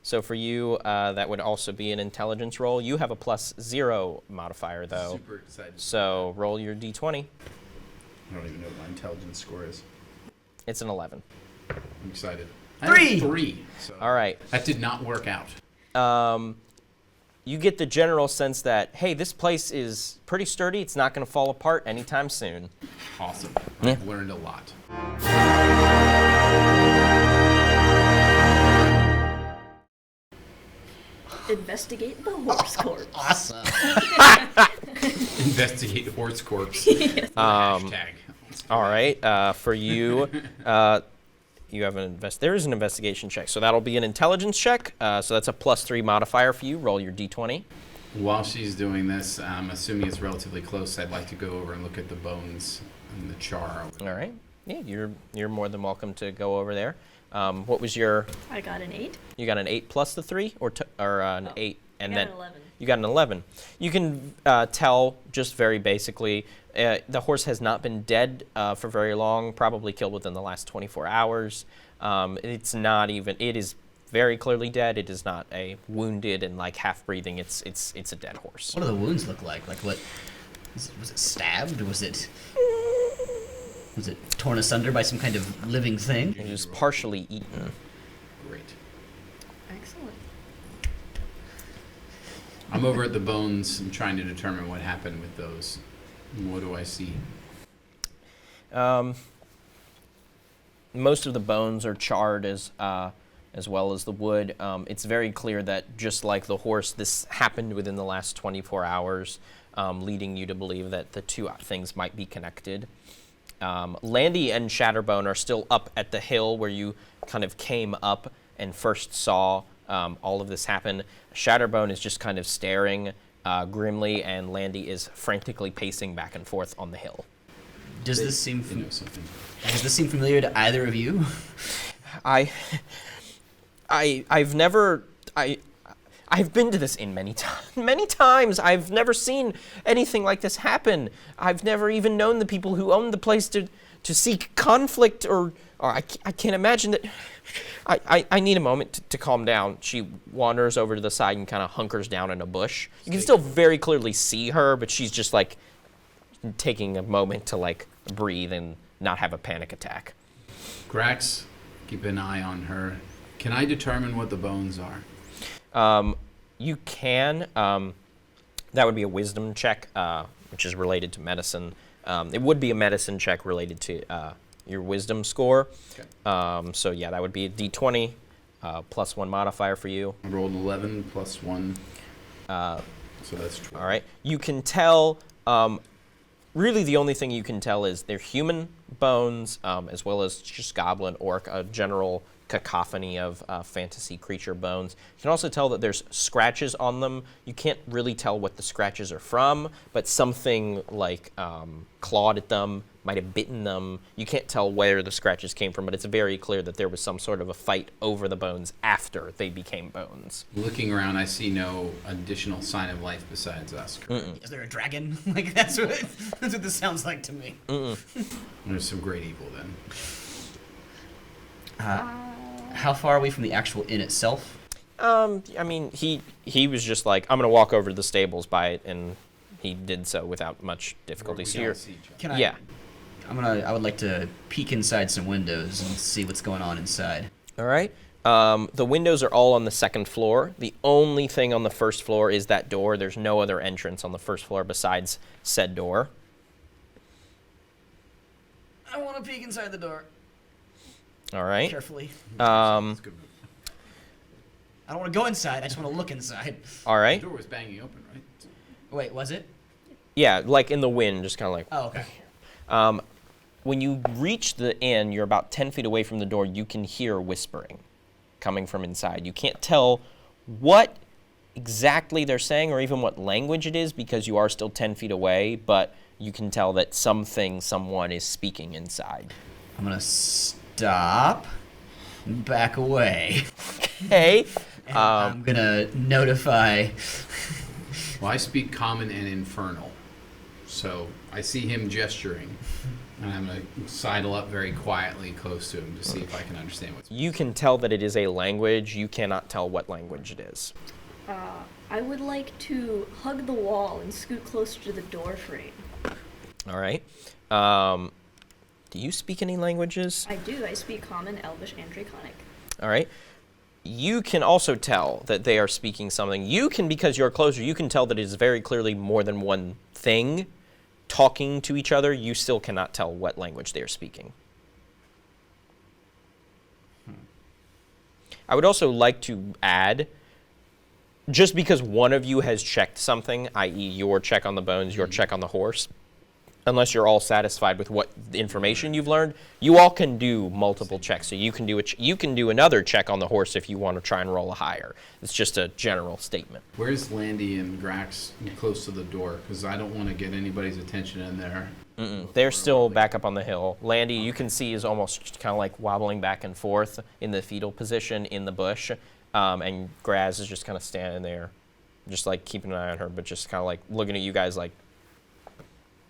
So for you, that would also be an intelligence roll. You have a +0 modifier, though. Super excited. So roll your d20. I don't even know what my intelligence score is. It's an 11. I'm excited. 3! 3. So All right. that did not work out. You get the general sense that, hey, this place is pretty sturdy. It's not going to fall apart anytime soon. Awesome. Yeah. I've learned a lot. Investigate the horse corpse. Awesome. Investigate horse corpse. Yes. Hashtag. All right. For you, you have there is an investigation check. So that'll be an intelligence check. So that's a +3 modifier for you. Roll your d20. While she's doing this, I'm assuming it's relatively close. I'd like to go over and look at the bones and the char. All right. Yeah, you're more than welcome to go over there. What was your? I got an 8. You got an 8 plus the 3, or an 8, and I got then an 11. you got an 11. You can tell just very basically. The horse has not been dead for very long. Probably killed within the last 24 hours. It's not even. It is very clearly dead. It is not a wounded and like half breathing. It's a dead horse. What do the wounds look like? Like what? Was it stabbed? Was it torn asunder by some kind of living thing? It is partially eaten. Great. Excellent. I'm over at the bones. I'm trying to determine what happened with those. What do I see? Most of the bones are charred as well as the wood. It's very clear that just like the horse, this happened within the last 24 hours, leading you to believe that the two things might be connected. Landy and Shatterbone are still up at the hill where you kind of came up and first saw all of this happen. Shatterbone is just kind of staring grimly, and Landy is frantically pacing back and forth on the hill. Does this seem something? Does this seem familiar to either of you? I've been to this inn many times. I've never seen anything like this happen. I've never even known the people who owned the place to seek conflict, or I can't imagine that. I need a moment to calm down. She wanders over to the side and kind of hunkers down in a bush. You can still very clearly see her, but she's just like taking a moment to like breathe and not have a panic attack. Grax, keep an eye on her. Can I determine what the bones are? You can. That would be a wisdom check, which is related to medicine. It would be a medicine check related to your wisdom score. Okay. So yeah, that would be a d20 +1 modifier for you. I rolled 11 plus 1. So that's 12. All right. You can tell. Really, the only thing you can tell is they're human bones, as well as just goblin, orc, a general cacophony of fantasy creature bones. You can also tell that there's scratches on them. You can't really tell what the scratches are from, but something like clawed at them, might have bitten them. You can't tell where the scratches came from, but it's very clear that there was some sort of a fight over the bones after they became bones. Looking around, I see no additional sign of life besides us. Is there a dragon? Like that's what this sounds like to me. There's some great evil then. How far are we from the actual inn itself? I mean, he was just like, I'm gonna walk over to the stables by it, and he did so without much difficulty. We So don't you're, see each other. Can I? yeah. I would like to peek inside some windows and see what's going on inside. All right. The windows are all on the second floor. The only thing on the first floor is that door. There's no other entrance on the first floor besides said door. I want to peek inside the door All right. carefully. That's good. I don't want to go inside. I just want to look inside. All The right. door was banging open, right? Wait, was it? Yeah, like in the wind, just kind of like. Oh, okay. When you reach the inn, you're about 10 feet away from the door. You can hear whispering coming from inside. You can't tell what exactly they're saying or even what language it is because you are still 10 feet away, but you can tell that someone is speaking inside. I'm going to stop and back away. Okay. And I'm going to notify. Well, I speak common and infernal. So I see him gesturing. And I'm going to sidle up very quietly close to him to see if I can understand what's. You can tell that it is a language. You cannot tell what language it is. I would like to hug the wall and scoot closer to the door frame. All right. Do you speak any languages? I do. I speak Common, Elvish, and Draconic. All right. You can also tell that they are speaking something. You can, because you're closer, you can tell that it is very clearly more than one thing talking to each other. You still cannot tell what language they are speaking. I would also like to add, just because one of you has checked something, i.e. your check on the bones, your check on the horse, unless you're all satisfied with what the information you've learned, you all can do multiple checks. So you can do you can do another check on the horse if you want to try and roll a higher. It's just a general statement. Where's Landy and Grax close to the door? Because I don't want to get anybody's attention in there. They're still back up on the hill. Landy, you can see, is almost kind of like wobbling back and forth in the fetal position in the bush. And Graz is just kind of standing there, just like keeping an eye on her, but just kind of like looking at you guys like,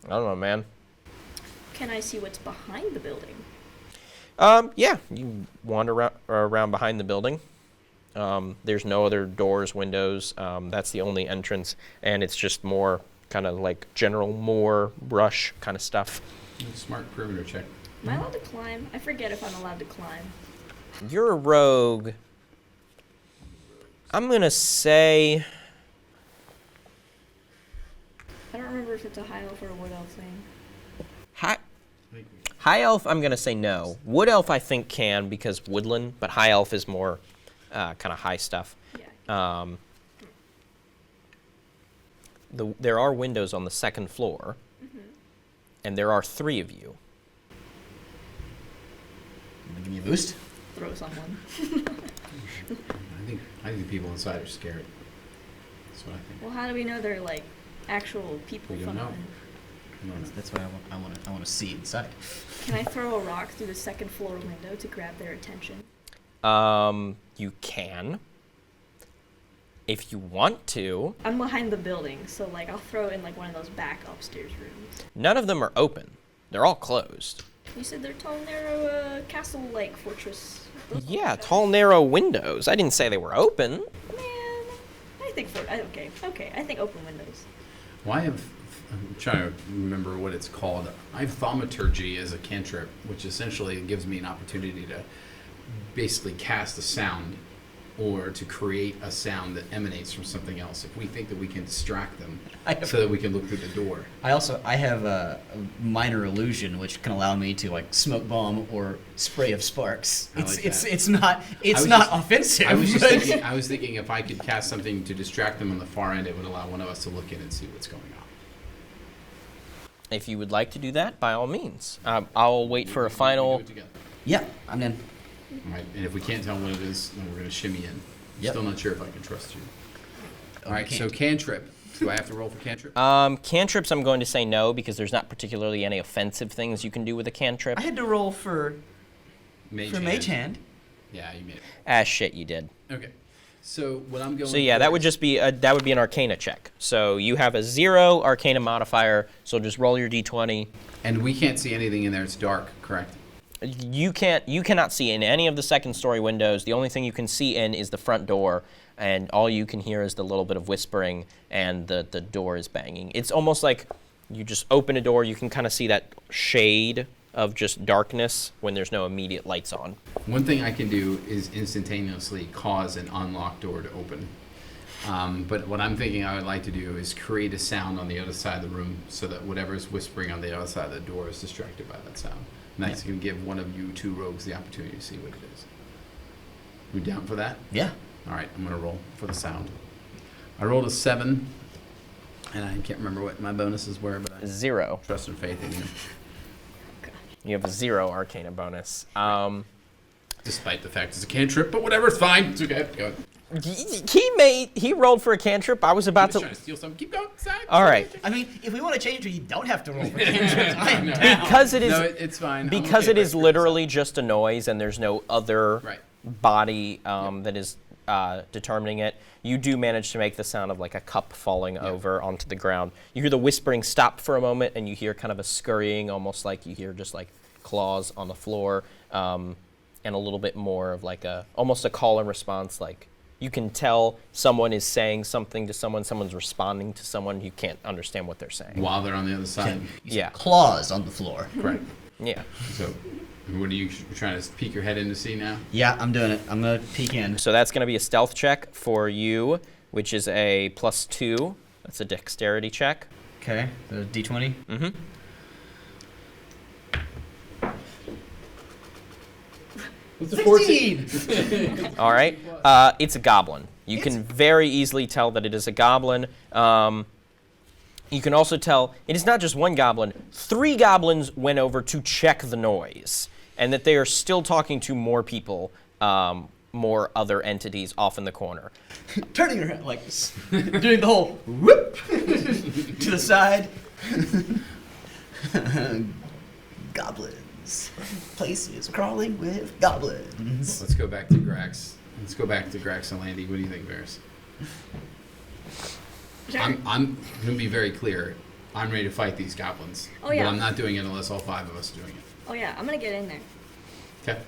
I don't know, man. Can I see what's behind the building? Yeah, you wander around behind the building. There's no other doors, windows. That's the only entrance, and it's just more kind of like general moor, brush kind of stuff. Smart perimeter check. Am I allowed to climb? I forget if I'm allowed to climb. You're a rogue. I'm going to say... I don't remember if it's a high elf or a wood elf thing. High elf, I'm going to say no. Wood elf, I think, can, because woodland, but high elf is more kind of high stuff. Yeah. There are windows on the second floor, and there are 3 of you. Give me a boost. Throw someone. I think the people inside are scared. That's what I think. Well, how do we know they're like actual people? We don't from know. it? That's why I want to see inside. Can I throw a rock through the second floor window to grab their attention? You can. If you want to. I'm behind the building, so like I'll throw it in like one of those back upstairs rooms. None of them are open. They're all closed. You said they're tall, narrow, castle-like fortress. Yeah, tall, narrow windows. I didn't say they were open. Man, I think okay. I think open windows. Well, I'm trying to remember what it's called. I have thaumaturgy as a cantrip, which essentially gives me an opportunity to basically cast a sound or to create a sound that emanates from something else if we think that we can distract them so that we can look through the door. I have a minor illusion which can allow me to like smoke bomb or spray of sparks. It's not offensive. I was thinking if I could cast something to distract them on the far end, it would allow one of us to look in and see what's going on. If you would like to do that, by all means. I'll wait for a We can final. do it together. Yeah, I'm in. All right, and if we can't tell what it is, then we're going to shimmy in. Yep. Still not sure if I can trust you. Oh, All right, you so can't. cantrip. Do I have to roll for cantrip? Cantrips, I'm going to say no, because there's not particularly any offensive things you can do with a cantrip. I had to roll for Mage Mage Hand. Yeah, you made it. Ah, shit, you did. Okay. So what I'm going So yeah, for that would is- just be that would be an Arcana check. So you have a 0 Arcana modifier. So just roll your d20. And we can't see anything in there. It's dark, correct? You cannot see in any of the second story windows. The only thing you can see in is the front door, and all you can hear is the little bit of whispering, and the door is banging. It's almost like you just open a door. You can kind of see that shade of just darkness when there's no immediate lights on. One thing I can do is instantaneously cause an unlocked door to open. But what I'm thinking I would like to do is create a sound on the other side of the room so that whatever's whispering on the other side of the door is distracted by that sound. And that's going to give one of you 2 rogues the opportunity to see what it is. You down for that? Yeah. All right, I'm going to roll for the sound. I rolled a 7, and I can't remember what my bonuses were, but I 0. trust and faith in you. You have a 0 Arcana bonus. Despite the fact it's a cantrip, but whatever, it's fine. It's okay. Go. He rolled for a cantrip. I was about Just to. trying to steal something. Keep going. Sorry. All right. I mean, if we want to change it, you don't have to roll for cantrips. I am down. Because it is No, it's fine. I'm because okay it with is it. literally just a noise and there's no other Right. body that is determining it. You do manage to make the sound of like a cup falling over onto the ground. You hear the whispering stop for a moment, and you hear kind of a scurrying, almost like you hear just like claws on the floor, and a little bit more of like almost a call and response. Like you can tell someone is saying something to someone, someone's responding to someone. You can't understand what they're saying. While they're on the other side. Yeah. Claws on the floor. Correct. Yeah. So, what are you trying to peek your head in to see now? Yeah, I'm doing it. I'm gonna peek in. So that's going to be a stealth check for you, which is a +2. That's a dexterity check. Okay, the D20. Mm-hmm. What's 16! All right. It's a goblin. You can very easily tell that it is a goblin. You can also tell it is not just one goblin. 3 goblins went over to check the noise, and that they are still talking to more people, more other entities off in the corner. Turning her head, like, doing the whole whoop to the side. Goblins. Places crawling with goblins. Let's go back to Grax. Let's go back to Grax and Landy. What do you think, Varys? Sure. I'm going to be very clear. I'm ready to fight these goblins. Oh, yeah. But I'm not doing it unless all 5 of us are doing it. Oh yeah, I'm gonna get in there. Okay.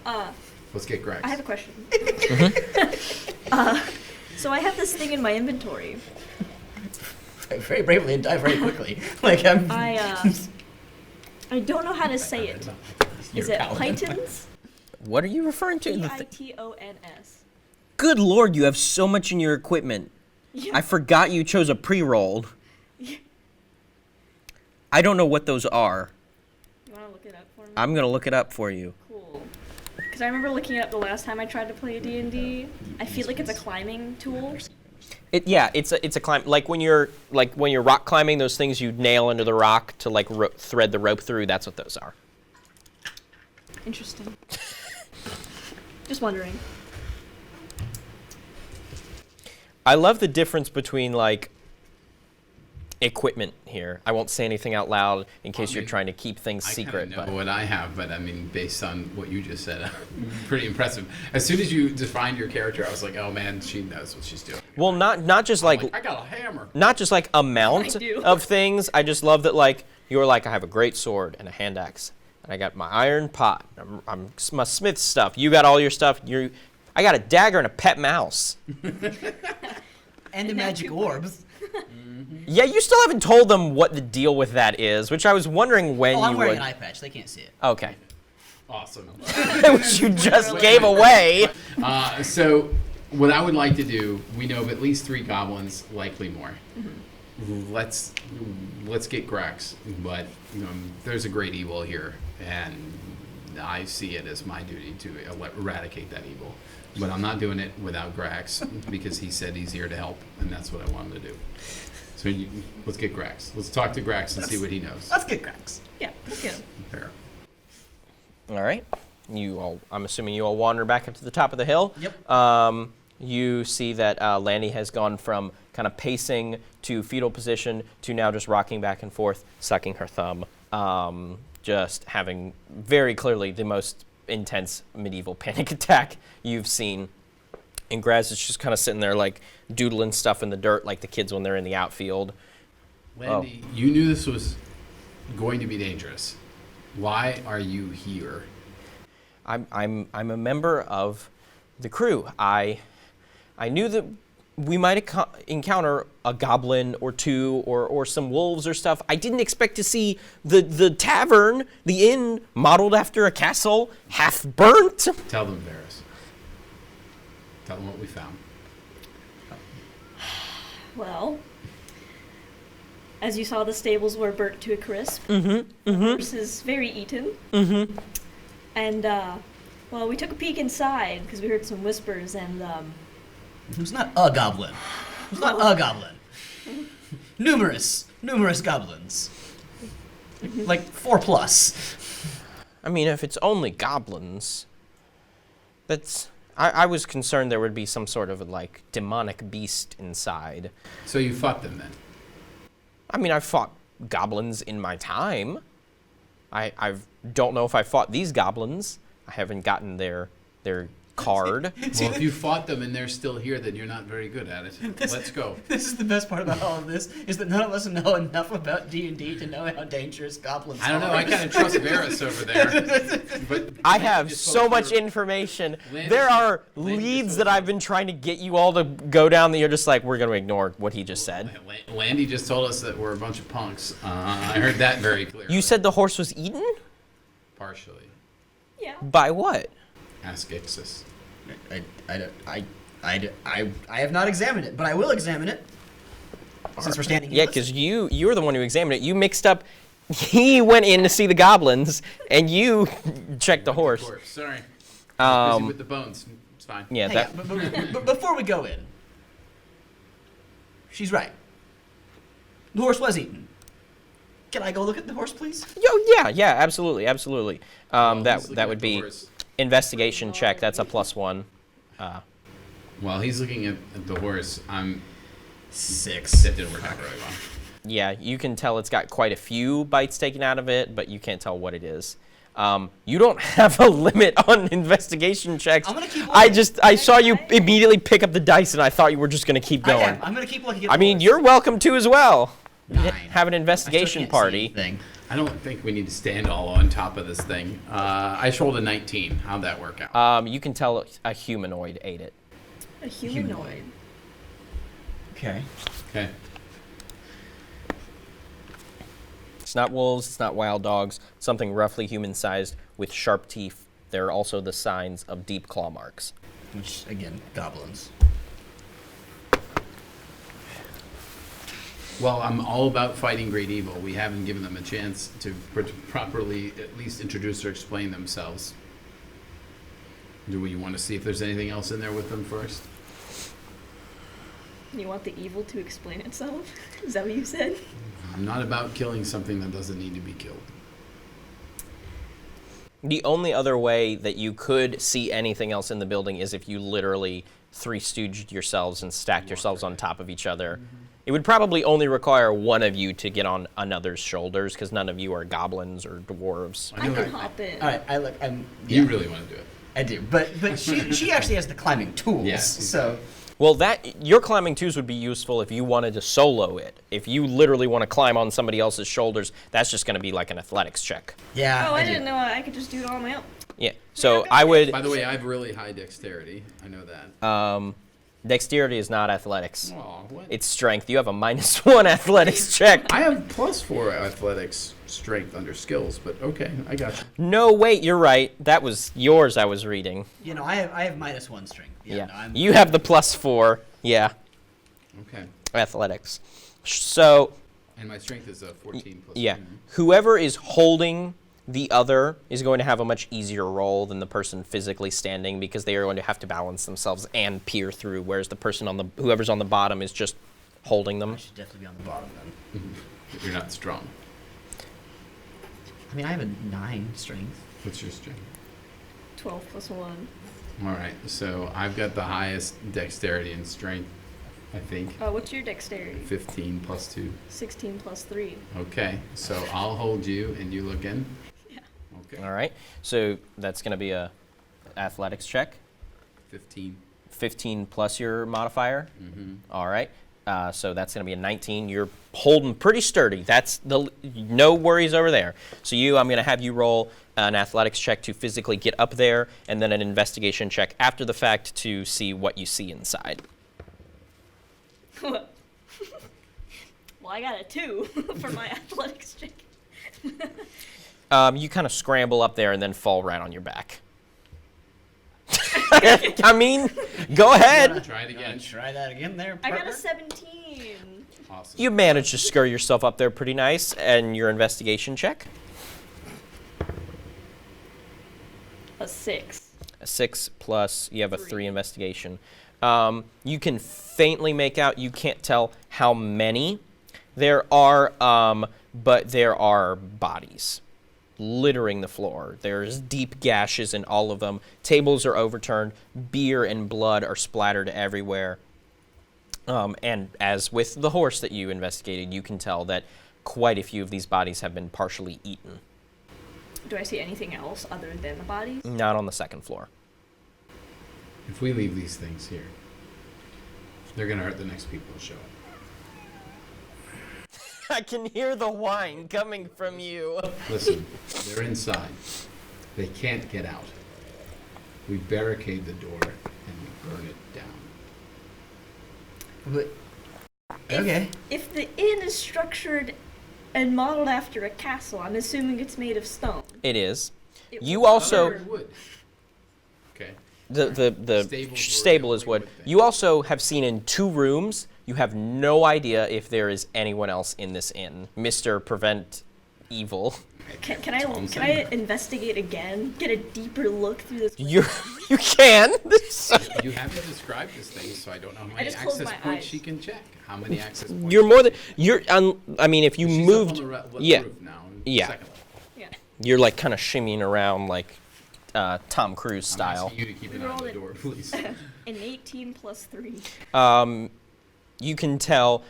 Let's get Grax. I have a question. So I have this thing in my inventory. Very bravely and die very quickly. Like, I don't know how to say it. Is it Pythons? What are you referring to? Pitons. Good Lord, you have so much in your equipment. Yeah. I forgot you chose a pre-roll. I don't know what those are. You wanna look it up for me? I'm going to look it up for you. Cool. Because I remember looking it up the last time I tried to play D&D. I feel like it's a climbing tool. It's a climb, like when you're rock climbing, those things you nail into the rock to like thread the rope through. That's what those are. Interesting. Just wondering. I love the difference between like equipment here. I won't say anything out loud in case you're trying to keep things secret. I But know what I have, but I mean, based on what you just said, pretty impressive. As soon as you defined your character, I was like, oh man, she knows what she's doing. well, not just I'm like I got a hammer. not just like amount I do. of things. I just love that like you're like I have a great sword and a hand axe, and I got my iron pot. I'm my smith stuff. You got all your stuff. I got a dagger and a pet mouse. and the magic orbs. Yeah, you still haven't told them what the deal with that is, which I was wondering when Oh, you I'm wearing would. an eye patch. They can't see it. Okay, Awesome. which you just gave away. So, what I would like to do, we know of at least 3 goblins, likely more. Let's get Grax, but there's a great evil here, and I see it as my duty to eradicate that evil. But I'm not doing it without Grax because he said he's here to help, and that's what I want him to do. So let's get Grax. Let's talk to Grax and see what he knows. Let's get cracks. Yeah, let's get 'em. Fair. All right, I'm assuming you all wander back up to the top of the hill. Yep. You see that Lanny has gone from kind of pacing to fetal position to now just rocking back and forth, sucking her thumb, just having very clearly the most intense medieval panic attack you've seen. And Graz is just kind of sitting there like doodling stuff in the dirt like the kids when they're in the outfield. Landy, you knew this was going to be dangerous. Why are you here? I'm a member of the crew. I knew that we might encounter a goblin or 2 or some wolves or stuff. I didn't expect to see the tavern, the inn, modeled after a castle, half burnt. Tell them, Varys. Tell them what we found. Well, as you saw, the stables were burnt to a crisp. The horse is very eaten. And, well, we took a peek inside because we heard some whispers, and, Who's not a goblin? Who's not a goblin? Numerous goblins. Like 4+. I mean, if it's only goblins, that's... I was concerned there would be some sort of like demonic beast inside. So you fought them then? I mean, I've fought goblins in my time. I don't know if I fought these goblins. I haven't gotten their card. Well, if you fought them and they're still here, then you're not very good at it. Let's go. This is the best part about all of this, is that none of us know enough about D&D to know how dangerous goblins are. I don't know. I kind of trust Varys over there. But I have just so spoke much for- information. Landis- There are Landis leads just that I've been trying to get you all to go down that you're just like, we're going to ignore what he just said. Landy just told us that we're a bunch of punks. I heard that very clearly. You said the horse was eaten? partially. Yeah. By what? Ask Ixis. I have not examined it, but I will examine it. Since we're standing here. Yeah, because you were the one who examined it. You mixed up. He went in to see the goblins, and you checked the horse. Sorry. I was busy Um, with the bones. It's fine. Yeah, Hang that. on, but before we go in, she's right. The horse was eaten. Can I go look at the horse, please? Yeah, absolutely. Well, he's looking That at would the be horse. investigation check. That's a +1. While he's looking at the horse, I'm 6. That didn't work out very well. Yeah, you can tell it's got quite a few bites taken out of it, but you can't tell what it is. You don't have a limit on investigation checks. I'm gonna keep I looking. I saw you immediately pick up the dice, and I thought you were just gonna keep going. I am. I'm gonna keep looking at I the mean, horse. you're welcome to as well. 9. Have an I investigation still can't see party. anything. I don't think we need to stand all on top of this thing. I rolled a 19. How'd that work out? You can tell a humanoid ate it. A humanoid. Okay. Okay. It's not wolves, it's not wild dogs, something roughly human-sized with sharp teeth. There are also the signs of deep claw marks. Which, again, goblins. Well, I'm all about fighting great evil. We haven't given them a chance to properly at least introduce or explain themselves. Do we want to see if there's anything else in there with them first? You want the evil to explain itself? Is that what you said? I'm not about killing something that doesn't need to be killed. The only other way that you could see anything else in the building is if you literally three stooged yourselves and stacked yourselves on top of each other. It would probably only require one of you to get on another's shoulders, because none of you are goblins or dwarves. I can hop in. All right, I look. I'm. You Yeah, really want to do it. I do, but she actually has the climbing tools. Yeah. So Well, your climbing twos would be useful if you wanted to solo it. If you literally want to climb on somebody else's shoulders, that's just going to be like an athletics check. yeah. Oh, I do. didn't know I could just do it on my own. Yeah. So I would. By the way, I have really high dexterity. I know that. Dexterity is not athletics. Aw, what? It's strength. You have a -1 athletics check. I have +4 athletics strength under skills, but okay, I got you. No, wait, you're right. That was yours I was reading. You know, I have -1 strength. Yeah. No, I'm, You have the +4. Yeah. Okay. Athletics. So, And my strength is 14 plus. yeah. 2. Whoever is holding the other is going to have a much easier roll than the person physically standing, because they are going to have to balance themselves and peer through, whereas the person whoever's on the bottom is just holding them. I should definitely be on the bottom then. You're not strong. I mean, I have a 9 strength. What's your strength? 12 plus 1. All right, so I've got the highest dexterity and strength, I think. What's your dexterity? 15 plus 2. 16 plus 3. Okay, so I'll hold you and you look in. Yeah. Okay. All right. So that's going to be a athletics check. 15. 15 plus your modifier. Mm-hmm. All right. So that's going to be a 19. You're holding pretty sturdy. That's no worries over there. So I'm going to have you roll an athletics check to physically get up there, and then an investigation check after the fact to see what you see inside. Well, I got a 2 for my athletics check. You kind of scramble up there and then fall right on your back. I mean, go ahead. Try it again. Try that again there, I partner. got a 17. Awesome. You managed to scurry yourself up there pretty nice, and your investigation check. A 6. A 6 plus, you have a 3 3 investigation. You can faintly make out, you can't tell how many there are, but there are bodies littering the floor. There's deep gashes in all of them. Tables are overturned. Beer and blood are splattered everywhere. And as with the horse that you investigated, you can tell that quite a few of these bodies have been partially eaten. Do I see anything else other than the bodies? Not on the second floor. If we leave these things here, they're gonna hurt the next people who show up. I can hear the whine coming from you. Listen, they're inside. They can't get out. We barricade the door and we burn it down. But, okay. If the inn is structured and modeled after a castle, I'm assuming it's made of stone. It is. It You would- also Other wood. Okay. the Stables stable were is a wood. wood thing. You also have seen in 2 rooms. You have no idea if there is anyone else in this inn. Mr. Prevent Evil. Can That's all I'm I saying. investigate again? Get a deeper look through this. You can. You haven't described this thing, so I don't know how many just closed access my points eyes. she can check. How many access points? You're more than you're. I mean, if you She's moved, up on the yeah, roof now. Yeah. Second level. Yeah. you're like kind of shimmying around like Tom Cruise I'm style. asking you to keep an eye on the door, please. An 18 plus 3. You can tell.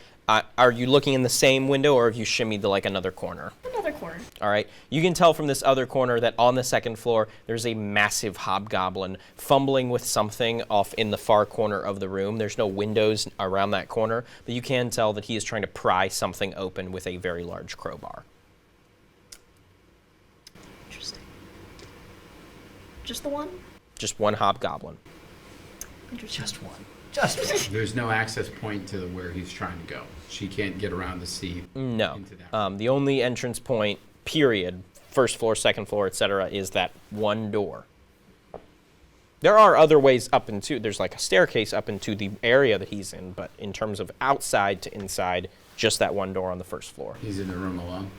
Are you looking in the same window, or have you shimmied to like another corner? Another corner. All right. You can tell from this other corner that on the second floor, there's a massive hobgoblin fumbling with something off in the far corner of the room. There's no windows around that corner, but you can tell that he is trying to pry something open with a very large crowbar. Interesting. Just the one? Just one hobgoblin. Interesting. Just one. Just one. There's no access point to where he's trying to go. She can't get around to see No. into that. The only entrance point, period, first floor, second floor, etc., is that one door. There are other ways up into, there's like a staircase up into the area that he's in, but in terms of outside to inside, just that one door on the first floor. He's in the room alone.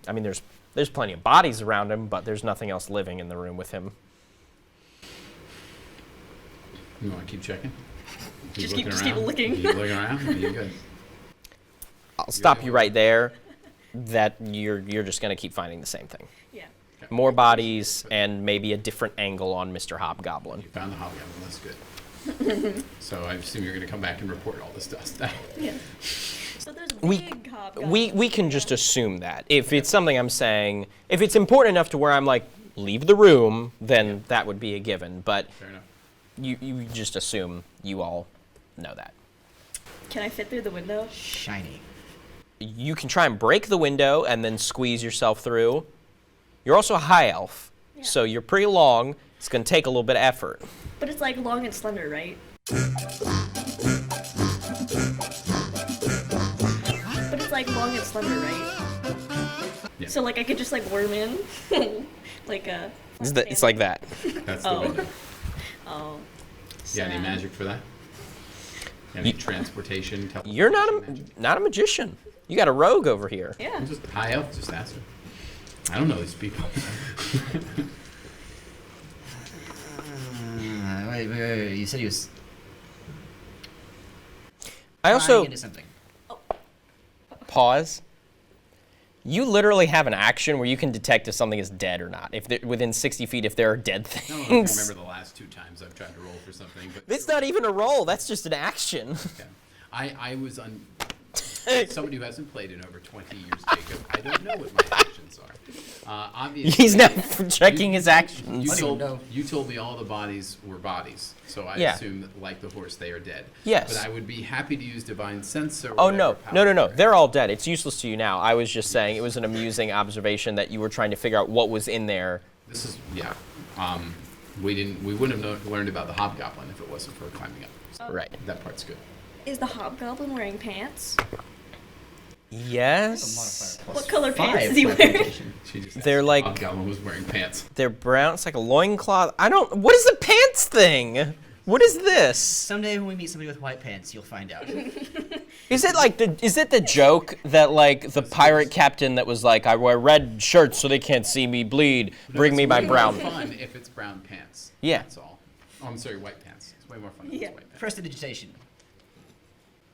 I mean, there's plenty of bodies around him, but there's nothing else living in the room with him. You want to keep checking? Just looking keep around? looking. Keep looking around? Are you good? I'll stop you right there. That you're just gonna keep finding the same thing. Yeah. Okay. More bodies and maybe a different angle on Mr. Hobgoblin. You found the hobgoblin. That's good. So I assume you're going to come back and report all this stuff now. Yeah. So there's a We- big hobgoblin. We can just assume that. If it's something I'm saying, if it's important enough to where I'm like, leave the room, then that would be a given. But Fair enough. you just assume you all know that. Can I fit through the window? Shiny. You can try and break the window and then squeeze yourself through. You're also a high elf, Yeah. so you're pretty long. It's going to take a little bit of effort. But it's like long and slender, right? But it's like long and slender, right? Yeah. So like I could just like worm in, like a. It's like that. That's the Oh. window. Oh. You got any sad. magic for that? Any transportation? You're teleportation magic? not a magician. You got a rogue over here. Yeah. I'm just high elf. Just ask her. I don't know these people. Wait. You said he was I also prying into something. pause. You literally have an action where you can detect if something is dead or not. If they're within 60 feet, if there are dead I don't things. remember the last 2 times I've tried to roll for something, but It's not even a roll. That's just an action. okay. I was on somebody who hasn't played in over 20 years, Jacob. I don't know what my actions are. Obviously, He's now checking his actions. You I don't told, know. you told me all the bodies were bodies, so I Yeah. assume that, like the horse, they are dead. Yes. But I would be happy to use divine sense or Oh whatever no, power no. there. They're all dead. It's useless to you now. I was just saying it was an amusing observation that you were trying to figure out what was in there. This is yeah. We wouldn't have learned about the hobgoblin if it wasn't for climbing up. So Right. that part's good. Is the hobgoblin wearing pants? Yes. What color pants 5 is he for wearing? reputation. She just asked They're if like- the hobgoblin was wearing pants. They're brown. It's like a loincloth. What is the pants thing? What is this? Someday when we meet somebody with white pants, you'll find out. Is it the joke that like the pirate captain that was like, I wear red shirts so they can't see me bleed. Bring me It's my way brown. More fun if it's brown pants. Yeah. That's all. Oh, I'm sorry, white pants. It's way more fun if Yeah. it's white pants. Prestidigitation.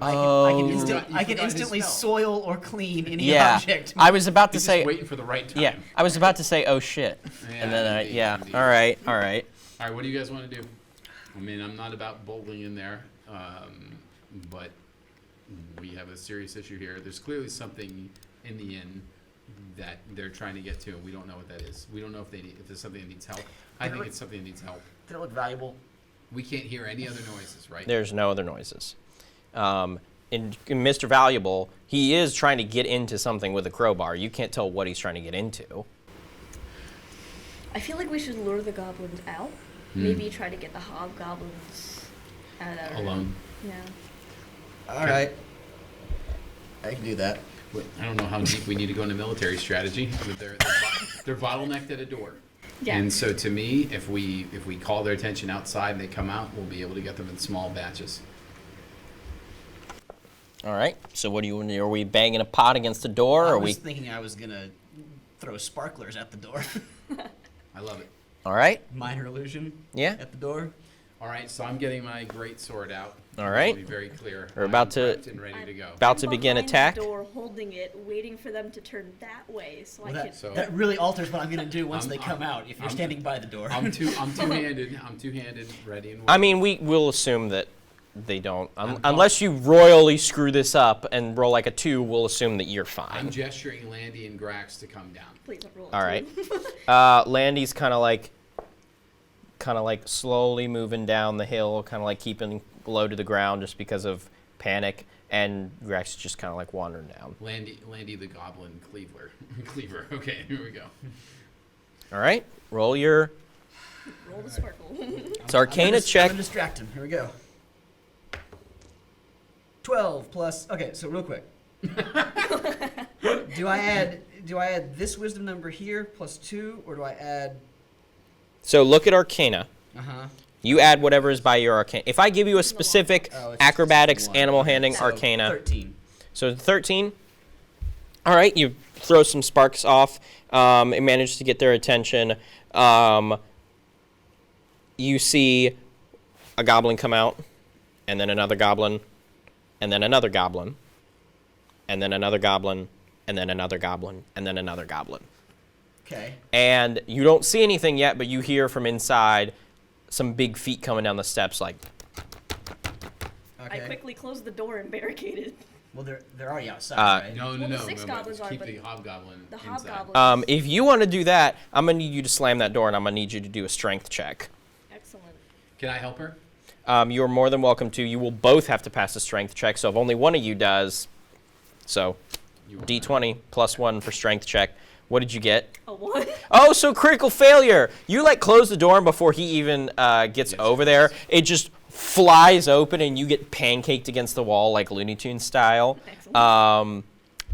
Oh. I can You I can forgot his instantly spell. soil or clean any Yeah. object. I was about to He's say. just waiting for the right time. Yeah. I was about to say, oh shit. And then indeed, yeah. indeed. All right. All right, what do you guys want to do? I mean, I'm not about bowling in there, but we have a serious issue here. There's clearly something in the inn that they're trying to get to, and we don't know what that is. We don't know if there's something that needs help. I think it's something that needs help. Did it look valuable? We can't hear any other noises, right? There's no other noises. In Mr. Valuable, he is trying to get into something with a crowbar. You can't tell what he's trying to get into. I feel like we should lure the goblins out. Maybe try to get the hobgoblins out of that room. Alone. Yeah. All right. I can do that. I don't know how deep we need to go into military strategy, but they're bottlenecked at a door. Yeah. And so to me, if we call their attention outside and they come out, we'll be able to get them in small batches. All right. So what do you? Are we banging a pot against the door? Or I are was we? thinking I was gonna throw sparklers at the door. I love it. All right. Minor illusion. Yeah. At the door. All right, so I'm getting my great sword out. All right. To be very clear. We're about to- prepped and ready to go. About to begin behind attack. The door, holding it, waiting for them to turn that way, so Well, I that, can. that really alters what I'm gonna do once I'm- they come out. If you're I'm- standing by the door. I'm two-handed. I'm two-handed, ready and waiting. I mean, we'll assume that they don't, I'm- unless you royally screw this up and roll like a 2. We'll assume that you're I'm fine. gesturing Landy and Grax to come down. Please don't roll. All a right. two. Landy's kind of like slowly moving down the hill, kind of like keeping low to the ground just because of panic, and Rex is just kind of like wandering down. Landy the Goblin Cleaver. Cleaver. Okay, here we go. All right, roll your Roll the sparkle. it's Arcana check. I'm gonna distract him. Here we go. 12 plus. Okay, so real quick. do I add this wisdom number here plus 2, or do I add? So look at Arcana. Uh-huh. You add whatever is by your Arcana. If I give you a specific Oh, it's acrobatics, just one. animal handling, So, Arcana. 13. So 13. All right, you throw some sparks off. It managed to get their attention. You see a goblin come out, and then another goblin, and then another goblin, and then another goblin, and then another goblin, and then another goblin. Okay. And you don't see anything yet, but you hear from inside some big feet coming down the steps like, Okay. I quickly closed the door and barricaded. Well, they're already outside, right? No, Well, the six goblins are, keep but the hobgoblin The inside. hobgoblins. if you want to do that, I'm going to need you to slam that door, and I'm going to need you to do a strength check. Excellent. Can I help her? You're more than welcome to. You will both have to pass a strength check, so if only one of you does, so You want D20 plus 1 for strength check. What did you get? A one. Oh, so critical failure. You close the door, and before he even gets Yes, over yes. there, it just flies open, and you get pancaked against the wall like Looney Tunes style. Excellent.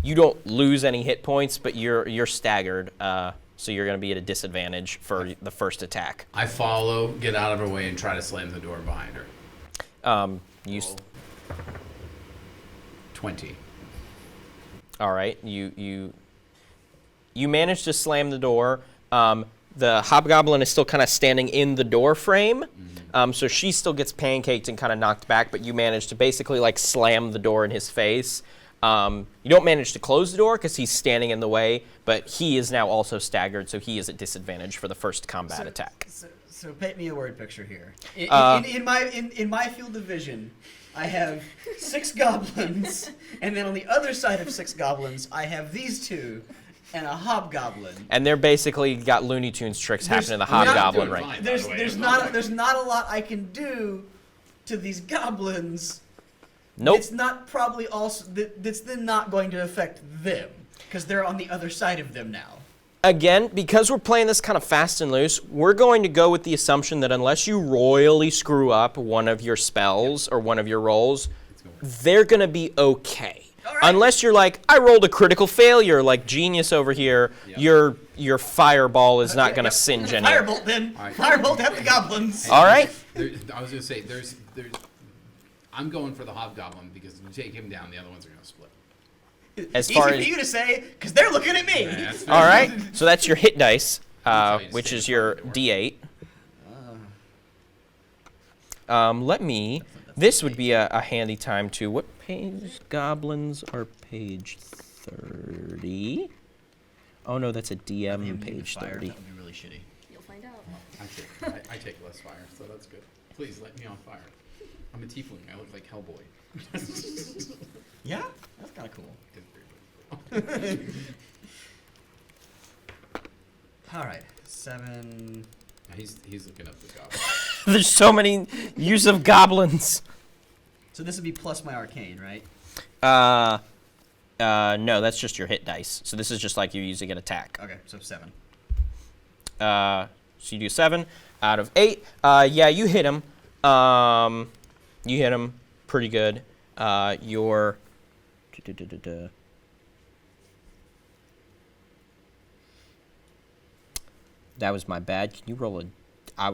You don't lose any hit points, but you're staggered, so you're going to be at a disadvantage for the first attack. I follow, get out of her way, and try to slam the door behind her. You Roll. 20. all right? You manage to slam the door. The hobgoblin is still kind of standing in the door frame, so she still gets pancaked and kind of knocked back, but you manage to basically slam the door in his face. You don't manage to close the door because he's standing in the way, but he is now also staggered, so he is at disadvantage for the first combat attack. So paint me a word picture here. In my field of vision, I have 6 goblins, and then on the other side of 6 goblins, I have these 2 and a hobgoblin. And they're basically got Looney Tunes tricks There's happening to the not- hobgoblin doing right fine. now. There's by the way. there's not a lot I can do to these goblins. Nope. It's not probably also that's then not going to affect them because they're on the other side of them now. Again, because we're playing this kind of fast and loose, we're going to go with the assumption that unless you royally screw up one of your spells or one of your rolls, they're going to be okay. All right. Unless you're like, I rolled a critical failure, like Genius over here, Yep. your fireball is not Yeah, going to yep. singe any. Firebolt then. All right. Firebolt at the goblins. All right. I was going to say, there's. I'm going for the hobgoblin because if you take him down, the other ones are going to split. As Easy far for as you to say because they're looking at me. Yeah, that's fair. all right, so that's your hit dice, tell you to which stay is in your front of the D8. Let me. This would be a handy time to. What page? Goblins are page 30. Oh no, that's a DM page 30. That would be really shitty. You'll find out. I take less fire, so that's good. Please let me on fire. I'm a tiefling. I look like Hellboy. Yeah, that's kind of cool. All right, 7. He's looking up the goblin. There's so many use of goblins. So this would be plus my arcane, right? No, that's just your hit dice. So this is just like you're using an attack. Okay, so 7. So you do 7 out of 8. Yeah, you hit him. You hit him pretty good. Your that was my bad. Can you roll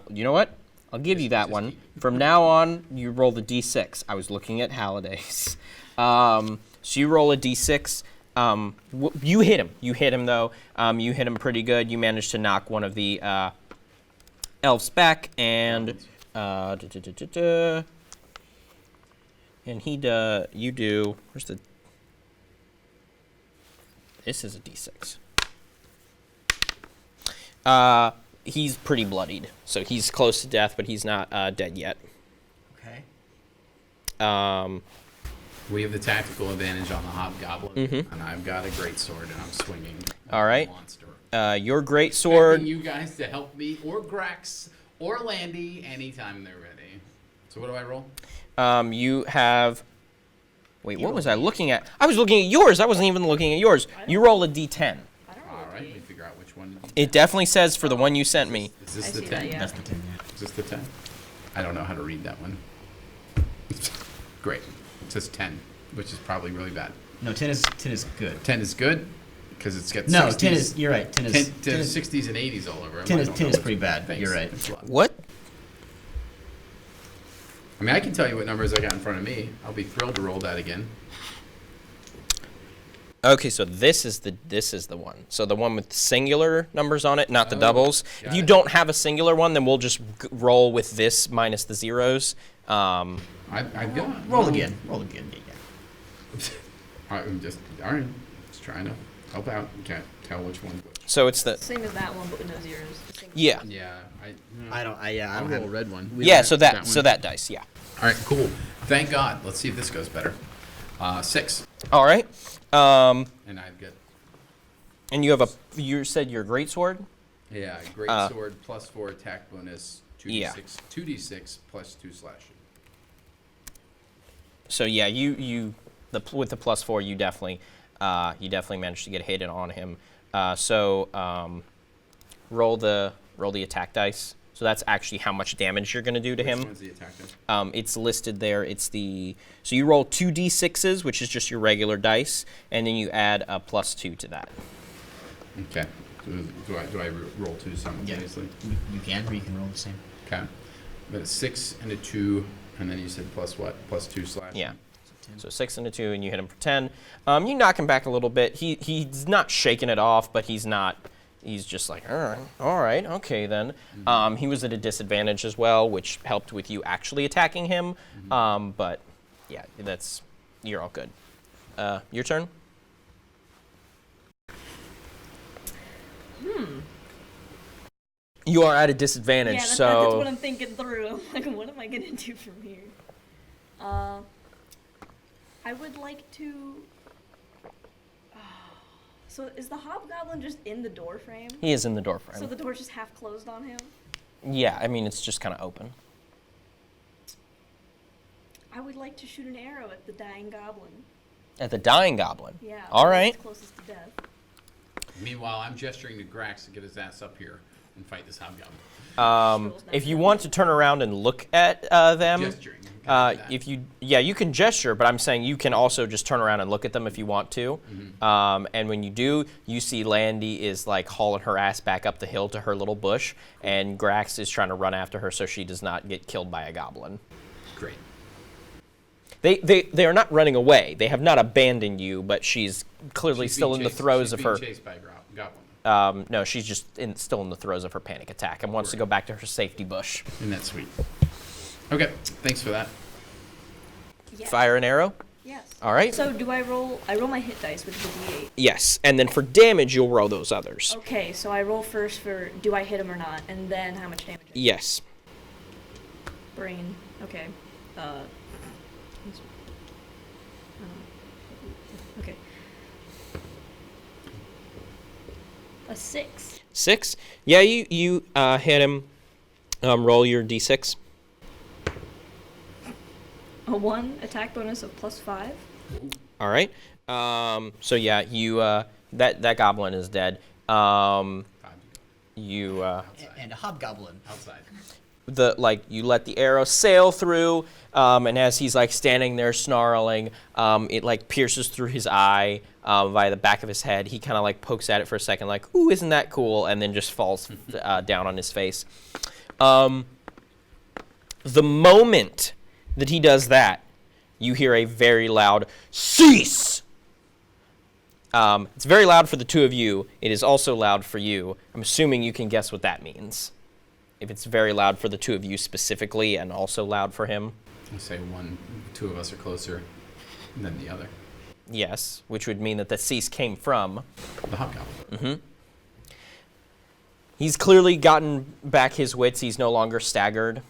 you know what? I'll give you that one. From now on, you roll the d6. I was looking at Halliday's. So you roll a d6. You hit him. You hit him, though. You hit him pretty good. You managed to knock one of the elves back, and and you do. Where's the? This is a d6. He's pretty bloodied, so he's close to death, but he's not dead yet. Okay. We have the tactical advantage on the hobgoblin, Mhm. and I've got a great sword, and I'm swinging. All right. Monster. Your great sword. Expecting you guys to help me, or Grax, or Landy, anytime they're ready. So what do I roll? You have. Wait, what was I looking at? I was looking at yours. I wasn't even looking at yours. You roll a d10. I don't know. All right, let me figure out which one. It definitely says for the one you sent me. Is this I the see 10? that, yeah. That's the 10, yeah. Is this the 10? I don't know how to read that one. Great. It says 10, which is probably really bad. No, 10 is good. 10 is good because it's got No, 60s, 10 is, you're right. 10 is, 10 is 60s and 80s all over. 10 I is, don't 10 know is which pretty one. bad. Thanks. You're right. Thanks a lot. What? I mean, I can tell you what numbers I got in front of me. I'll be thrilled to roll that again. Okay, so this is the one. So the one with singular numbers on it, not the Oh, doubles. If got you it. don't have a singular one, then we'll just roll with this minus the zeros. I've got. Roll again. Roll again. Yeah. I'm just, all right, just trying to help out. Can't tell which one's which. So it's the Same as that one, but with no zeros. The single- yeah. Yeah, I don't I'll have roll a red one. Yeah, so that so one. that dice, yeah. All right, cool. Thank God. Let's see if this goes better. 6. All right. And I've got, And you have you said your great sword? yeah, great sword, +4 attack bonus, 2d6, Yeah. 2d6 plus 2 slashing. So yeah, with the +4, you definitely managed to get a hit on him. Roll the attack dice. So that's actually how much damage you're going to do to Which him. one's the attack dice? It's listed there. So you roll 2d6s, which is just your regular dice, and then you add a +2 to that. Okay. So do I roll 2 simultaneously? You can, or you can roll the same. Okay. But a 6 and a 2, and then you said plus what? +2 slashing? Yeah. So 6 and a 2, and you hit him for 10. You knock him back a little bit. He's not shaking it off, but he's not. He's just like, all right, okay then. He was at a disadvantage as well, which helped with you actually attacking him. But yeah, you're all good. Your turn. You are at a disadvantage, Yeah, that's so what I'm thinking through. I'm like, what am I gonna do from here? I would like to. So is the hobgoblin just in the door frame? he is in the door frame. So the door's just half closed on him? Yeah, I mean it's just kind of open. I would like to shoot an arrow at the dying goblin. At the dying goblin. Yeah. All the one right. that's closest to death. Meanwhile, I'm gesturing to Grax to get his ass up here and fight this hobgoblin. If you want to turn around and look at them, Gesturing. Can I do that? you can gesture, but I'm saying you can also just turn around and look at them if you want to. And when you do, you see Landy is like hauling her ass back up the hill to her little bush, and Grax is trying to run after her so she does not get killed by a goblin. Great. They are not running away. They have not abandoned you, but she's clearly She's still being in the chased- throes of her. She's being chased by a goblin. No, she's just still in the throes of her panic attack and wants to go back to her safety bush. Isn't that sweet? Okay, thanks for that. Yeah. Fire an arrow. Yes. All right. So do I roll? I roll my hit dice with the D8. Yes, and then for damage, you'll roll those others. Okay, so I roll first for do I hit him or not, and then how much damage. Yes. Brain. Okay. Okay. A 6. 6. Yeah, you hit him. Roll your d6. A 1 attack bonus of +5. All right. So yeah, you that goblin is dead. You And a hobgoblin. Outside. you let the arrow sail through, and as he's like standing there snarling, it like pierces through his eye via the back of his head. He kind of like pokes at it for a second, like, "Ooh, isn't that cool?" and then just falls down on his face. The moment that he does that, you hear a very loud "cease." It's very loud for the two of you. It is also loud for you. I'm assuming you can guess what that means. If it's very loud for the two of you specifically and also loud for him. I'll say two of us are closer than the other. Yes, which would mean that the cease came from The hobgoblin. He's clearly gotten back his wits. He's no longer staggered.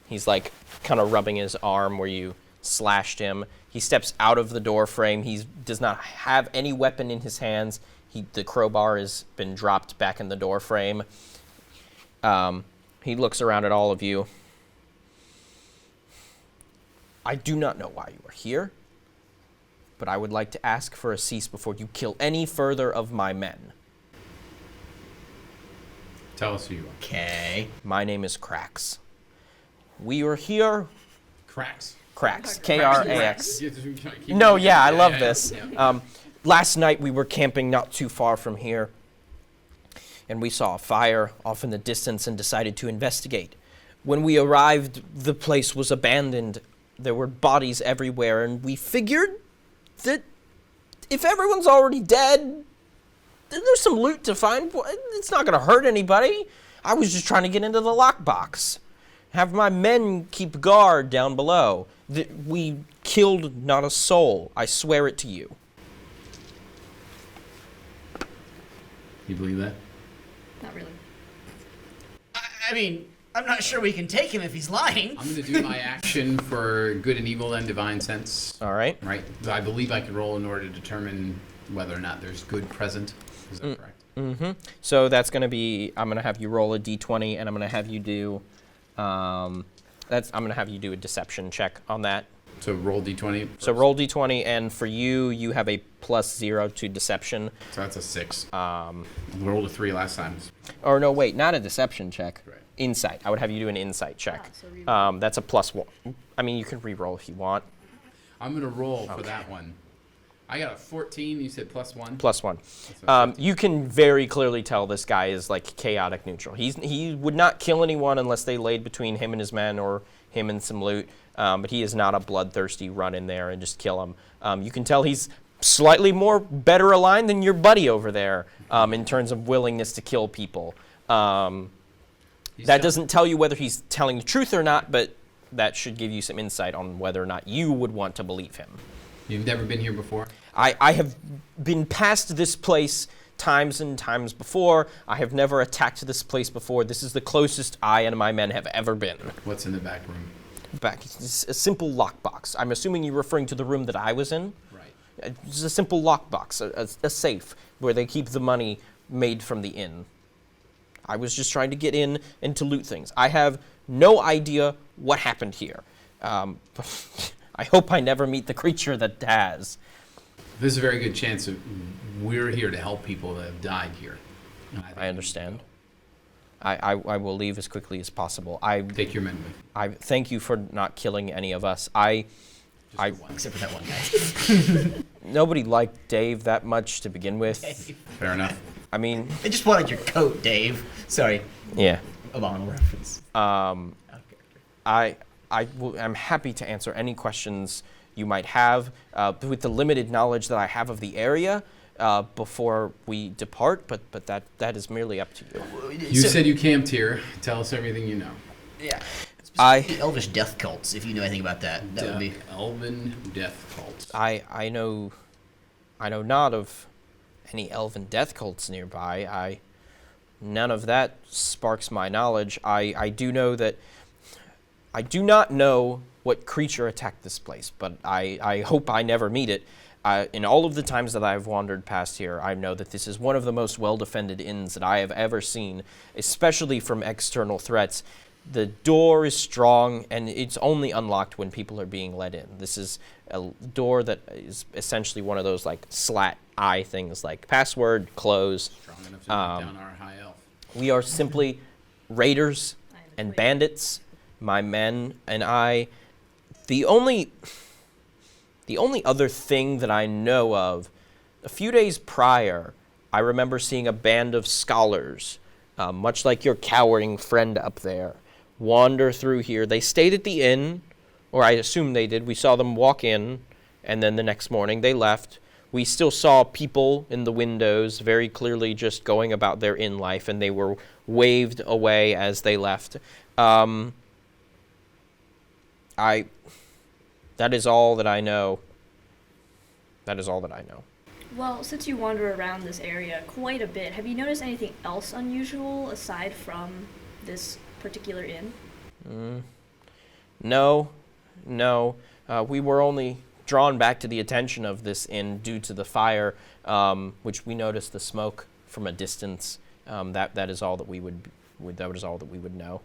He's like kind of rubbing his arm where you slashed him. He steps out of the door frame. He does not have any weapon in his hands. The crowbar has been dropped back in the door frame. He looks around at all of you. I do not know why you are here, but I would like to ask for a cease before you kill any further of my men. Tell us who you are. Okay. My name is Krax. We are here. Cracks. Krax. K-R-A-X. Keep No, it- yeah, I love this. yeah. Last night we were camping not too far from here, and we saw a fire off in the distance and decided to investigate. When we arrived, the place was abandoned. There were bodies everywhere, and we figured that if everyone's already dead, then there's some loot to find. It's not going to hurt anybody. I was just trying to get into the lockbox. Have my men keep guard down below. We killed not a soul. I swear it to you. You believe that? Not really. I mean, I'm not sure we can take him if he's lying. I'm going to do my action for good and evil and divine sense. All right. Right? I believe I can roll in order to determine whether or not there's good present. Is that correct? Mm-hmm. So that's going to be, I'm going to have you roll a d20, and I'm going to have you do, I'm going to have you do a deception check on that. So roll d20. So roll d20, and for you, you have a +0 to deception. So that's a 6. I rolled a 3 last time. Or no, wait, not a deception check. Right. Insight. I would have you do an insight check. So re-roll. That's a +1. I mean, you can re-roll if you want. I'm going to roll for that one. I got a 14. You said +1? +1. You can very clearly tell this guy is like chaotic neutral. He would not kill anyone unless they laid between him and his men or him and some loot. But he is not a bloodthirsty run in there and just kill him. You can tell he's slightly more better aligned than your buddy over there in terms of willingness to kill people. That doesn't tell you whether he's telling the truth or not, but that should give you some insight on whether or not you would want to believe him. You've never been here before? I have been past this place times and times before. I have never attacked this place before. This is the closest I and my men have ever been. What's in the back room? It's a simple lockbox. I'm assuming you're referring to the room that I was in. Right. It's a simple lockbox, a safe where they keep the money made from the inn. I was just trying to get in and to loot things. I have no idea what happened here. I hope I never meet the creature that has. There's a very good chance that we're here to help people that have died here. And think I understand. I will leave as quickly as possible. Take your men with you. I thank you for not killing any of us. I Except for that one guy. nobody liked Dave that much to begin with. Fair enough. I mean, I just wanted your coat, Dave. Sorry. yeah. Abominable reference. I'm happy to answer any questions you might have with the limited knowledge that I have of the area before we depart, but that is merely up to you. You said you camped here. Tell us everything you know. Yeah. I- Elvish death cults, if you know anything about that. That would be. Elven death cults. I know not of any elven death cults nearby. None of that sparks my knowledge. I do know that I do not know what creature attacked this place, but I hope I never meet it. In all of the times that I've wandered past here, I know that this is one of the most well-defended inns that I have ever seen, especially from external threats. The door is strong, and it's only unlocked when people are being let in. This is a door that is essentially one of those like slat eye things, like password, close. Strong enough to knock down our high elf. We are simply raiders and bandits, my men and I. The only other thing that I know of, a few days prior, I remember seeing a band of scholars, much like your cowering friend up there, wander through here. They stayed at the inn, or I assume they did. We saw them walk in, and then the next morning they left. We still saw people in the windows very clearly just going about their inn life, and they were waved away as they left. That is all that I know. That is all that I know. Well, since you wander around this area quite a bit, have you noticed anything else unusual aside from this particular inn? No. We were only drawn back to the attention of this inn due to the fire, which we noticed the smoke from a distance. That is all that we would know.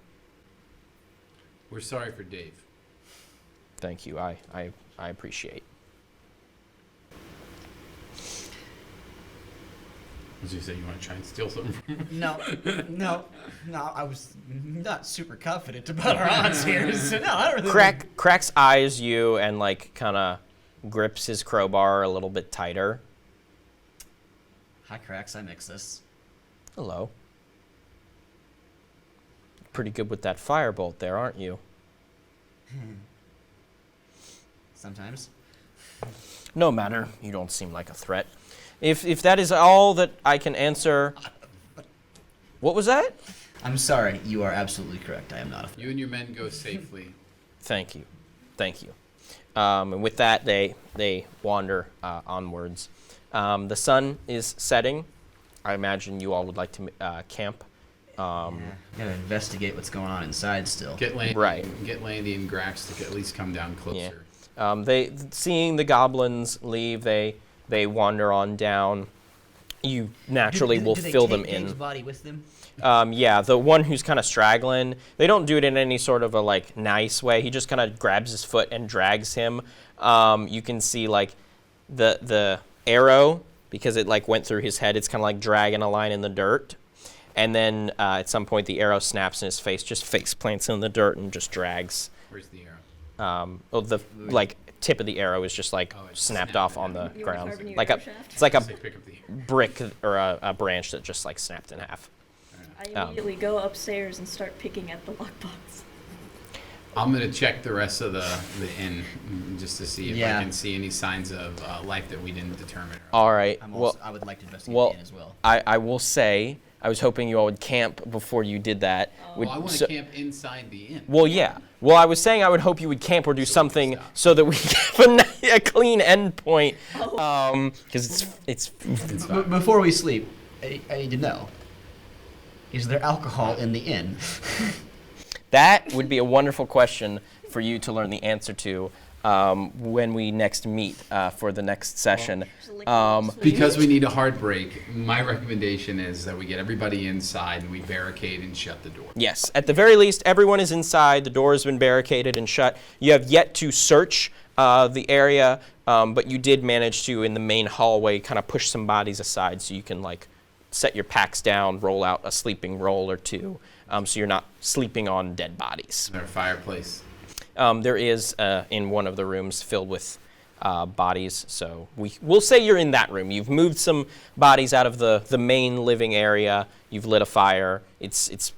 We're sorry for Dave. Thank you. I appreciate. As you say, you want to try and steal something from him? No. I was not super confident about our odds here. So no, I don't really. Cracks eyes you and like kind of grips his crowbar a little bit tighter. Hi, Cracks. I mix this. Hello. Pretty good with that firebolt there, aren't you? Sometimes. No matter. You don't seem like a threat. If that is all that I can answer. What was that? I'm sorry. You are absolutely correct. I am not a threat. You and your men go safely. Thank you. And with that, they wander onwards. The sun is setting. I imagine you all would like to camp. Gotta investigate what's going on inside still. Get Landy, Right. Get Landy and Grax to at least come down closer. They seeing the goblins leave, they wander on down. You naturally will fill them in. Dave's body with them? Yeah, the one who's kind of straggling. They don't do it in any sort of a like nice way. He just kind of grabs his foot and drags him. You can see like the arrow, because it like went through his head. It's kind of like dragging a line in the dirt. And then at some point the arrow snaps in his face, just face plants in the dirt and just drags. Where's the arrow? The like tip of the arrow is just like snapped off on the You wanna ground, carve a new like arrow a shaft? it's like a Say pick up the arrow. brick or a branch that just like snapped in half. I immediately go upstairs and start picking at the lockbox. I'm gonna check the rest of the inn just to see if Yeah. I can see any signs of life that we didn't determine. All right. I would like to investigate well, the inn as well. I will say I was hoping you all would camp before you did that. Well, I want to camp inside the inn. Well, yeah. Well, I was saying I would hope you would camp or do something stop. so that we have a clean end point. Because it's fine. Before we sleep, I need to know: is there alcohol in the inn? that would be a wonderful question for you to learn the answer to when we next meet for the next session. Because we need a hard break, my recommendation is that we get everybody inside and we barricade and shut the door. Yes, at the very least, everyone is inside. The door has been barricaded and shut. You have yet to search the area, but you did manage to, in the main hallway, kind of push some bodies aside so you can like set your packs down, roll out a sleeping roll or two, so you're not sleeping on dead bodies. Is there a fireplace? There is in one of the rooms filled with bodies, so we'll say you're in that room. You've moved some bodies out of the main living area. You've lit a fire. It's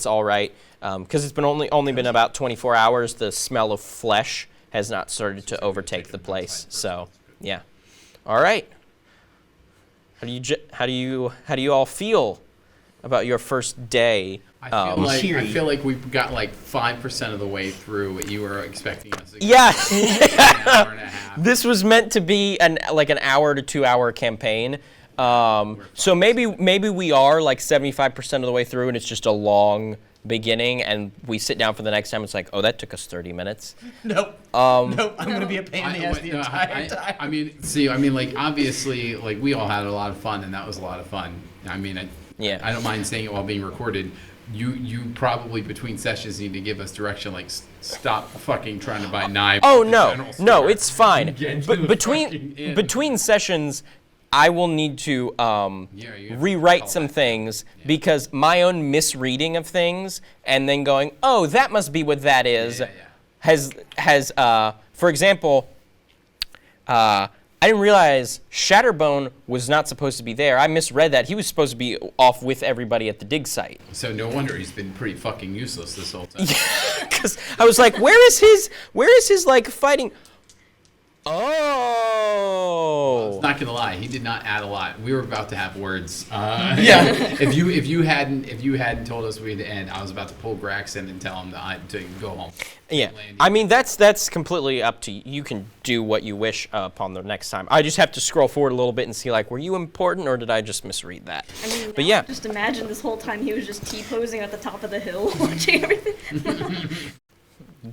all right because it's been only been about 24 hours. The smell of flesh has not started to overtake the place. So yeah, all right. How do you all feel about your first day? I feel like we've got like 5% of the way through what you were expecting us to get. Yeah. An hour and a half. This was meant to be an hour to 2 hour campaign. So maybe we are like 75% of the way through, and it's just a long beginning, and we sit down for the next time. It's like, oh, that took us 30 minutes. Nope. Nope. I'm gonna be a pain in the ass the No, entire time. I mean, like obviously, like we all had a lot of fun, and that was a lot of fun. I mean, Yeah. I don't mind saying it while being recorded, you probably between sessions need to give us direction, like stop fucking trying to buy knives. Oh at the no, general no, store it's fine. and get to But the between fucking inn. between sessions, I will need to You have to rewrite call some that. things because my own misreading of things and then going, oh, that must be what that is, Yeah. has for example, I didn't realize Shatterbone was not supposed to be there. I misread that. He was supposed to be off with everybody at the dig site. So no wonder he's been pretty fucking useless this whole time. Because I was like, where is his like fighting? Oh. Not gonna lie, he did not add a lot. We were about to have words. Yeah. If you hadn't told us we'd end, I was about to pull Graxon and tell him to go home. Yeah, I mean that's completely up to you. You can do what you wish upon the next time. I just have to scroll forward a little bit and see like, were you important or did I just misread that? I mean, But now yeah. just imagine this whole time he was just T-posing at the top of the hill watching everything.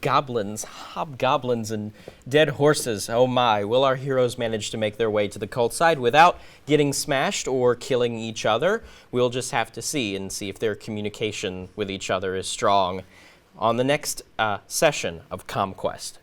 Goblins, hobgoblins, and dead horses. Oh my, will our heroes manage to make their way to the cult side without getting smashed or killing each other? We'll just have to see if their communication with each other is strong on the next session of CommQuest.